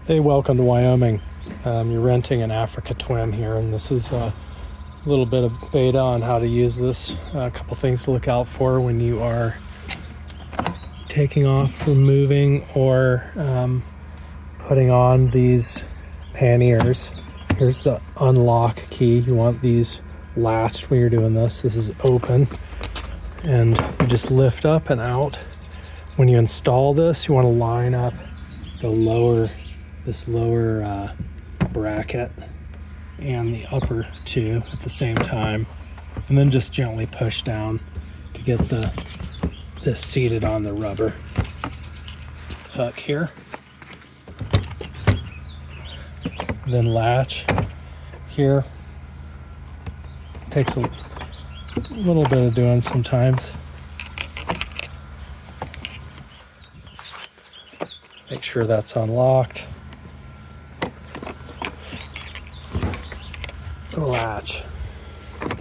Hey, welcome to Wyoming. You're renting an Africa Twin here, and this is a little bit of beta on how to use this. A couple things to look out for when you are taking off, removing, or putting on these panniers. Here's the unlock key. You want these latched when you're doing this. This is open, and you just lift up and out. When you install this, you want to line up this lower bracket and the upper two at the same time, and then just gently push down to get this seated on the rubber hook here. Then latch here. Takes a little bit of doing sometimes. Make sure that's unlocked. Latch.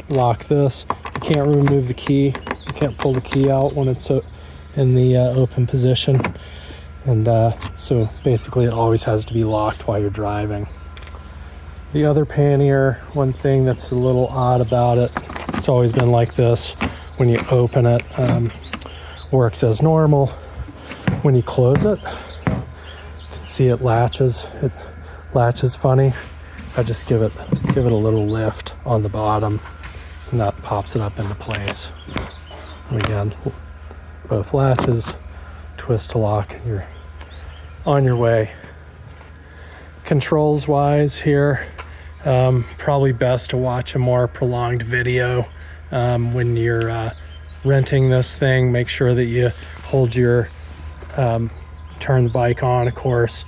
Lock this. You can't remove the key. You can't pull the key out when it's in the open position. And so basically it always has to be locked while you're driving. The other pannier, one thing that's a little odd about it, it's always been like this. When you open it, works as normal. When you close it, you can see it latches. It latches funny. I just give it a little lift on the bottom, and that pops it up into place. And again, both latches, twist to lock, and you're on your way. Controls wise here, probably best to watch a more prolonged video when you're renting this thing. Make sure that you hold your turn the bike on, of course,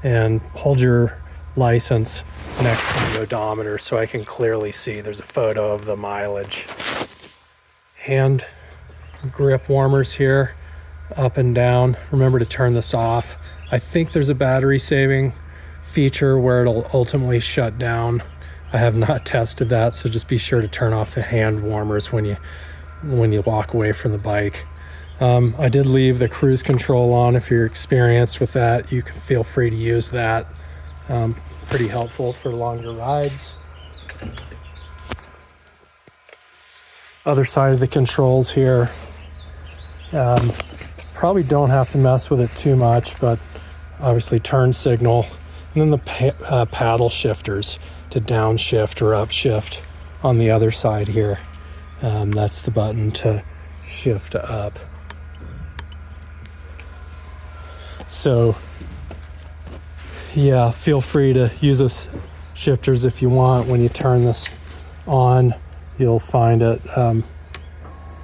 and hold your license next to the odometer so I can clearly see. There's a photo of the mileage. Hand grip warmers here, up and down. Remember to turn this off. I think there's a battery saving feature where it'll ultimately shut down. I have not tested that, so just be sure to turn off the hand warmers when you walk away from the bike. I did leave the cruise control on. If you're experienced with that, you can feel free to use that. Pretty helpful for longer rides. Other side of the controls here. Probably don't have to mess with it too much, but obviously turn signal. And then the paddle shifters to downshift or upshift on the other side here. That's the button to shift up. So yeah, feel free to use those shifters if you want. When you turn this on, you'll find it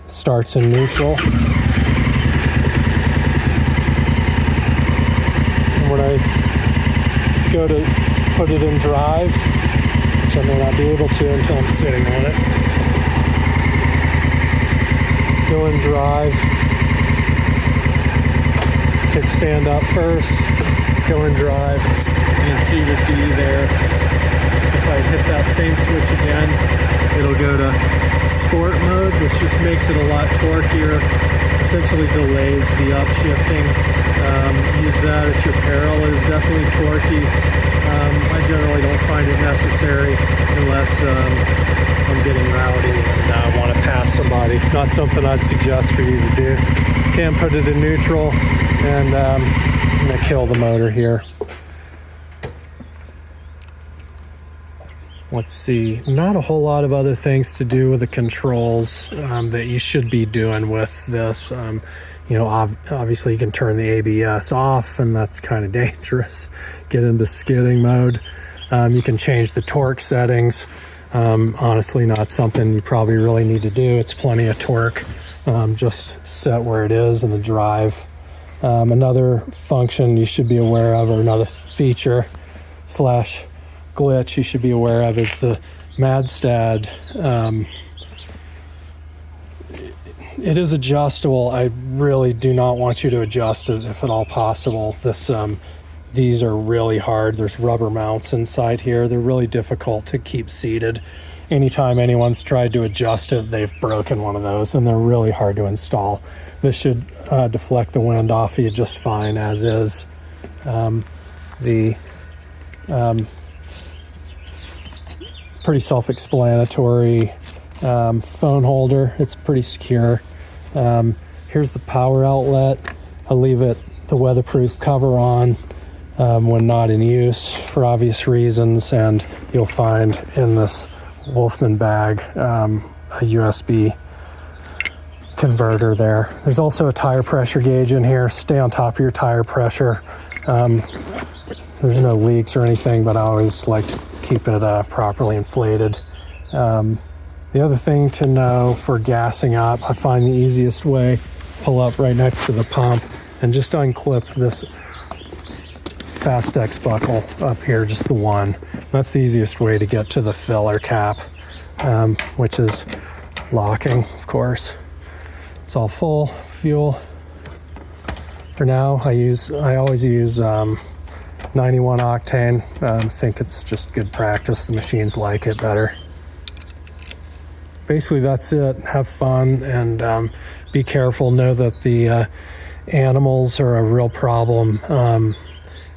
starts in neutral. And when I go to put it in drive, which I may not be able to until I'm sitting on it, go in drive, kickstand up first, go in drive. You can see the D there. If I hit that same switch again, it'll go to sport mode, which just makes it a lot torquier, essentially delays the upshifting. Use that at your peril. It is definitely torquey. I generally don't find it necessary unless I'm getting rowdy and want to pass somebody. Not something I'd suggest for you to do. Can put it in neutral, and I'm going to kill the motor here. Let's see, not a whole lot of other things to do with the controls that you should be doing with this. Obviously you can turn the ABS off, and that's kind of dangerous. Get into skidding mode. You can change the torque settings. Honestly, not something you probably really need to do. It's plenty of torque. Just set where it is in the drive. Another function you should be aware of, or another feature / glitch you should be aware of, is the Madstad. It is adjustable. I really do not want you to adjust it if at all possible. These are really hard. There's rubber mounts inside here. They're really difficult to keep seated. Anytime anyone's tried to adjust it, they've broken one of those, and they're really hard to install. This should deflect the wind off of you just fine as is. The Pretty self-explanatory. Phone holder, it's pretty secure. Here's the power outlet. I leave the weatherproof cover on when not in use for obvious reasons, and you'll find in this Wolfman bag a USB converter there. There's also a tire pressure gauge in here. Stay on top of your tire pressure. There's no leaks or anything, but I always like to keep it properly inflated. The other thing to know for gassing up, I find the easiest way, pull up right next to the pump and just unclip this Fastex buckle up here, just the one. That's the easiest way to get to the filler cap, which is locking, of course. It's all full fuel. For now, I always use 91 octane. I think it's just good practice. The machines like it better. Basically, that's it. Have fun and be careful. Know that the animals are a real problem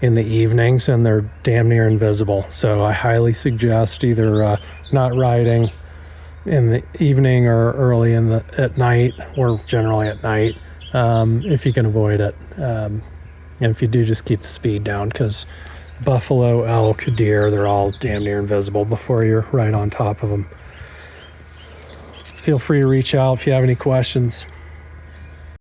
in the evenings, and they're damn near invisible. So I highly suggest either not riding in the evening or early at night, or generally at night, if you can avoid it. And if you do, just keep the speed down, because buffalo, elk, deer, they're all damn near invisible before you're right on top of them. Feel free to reach out if you have any questions.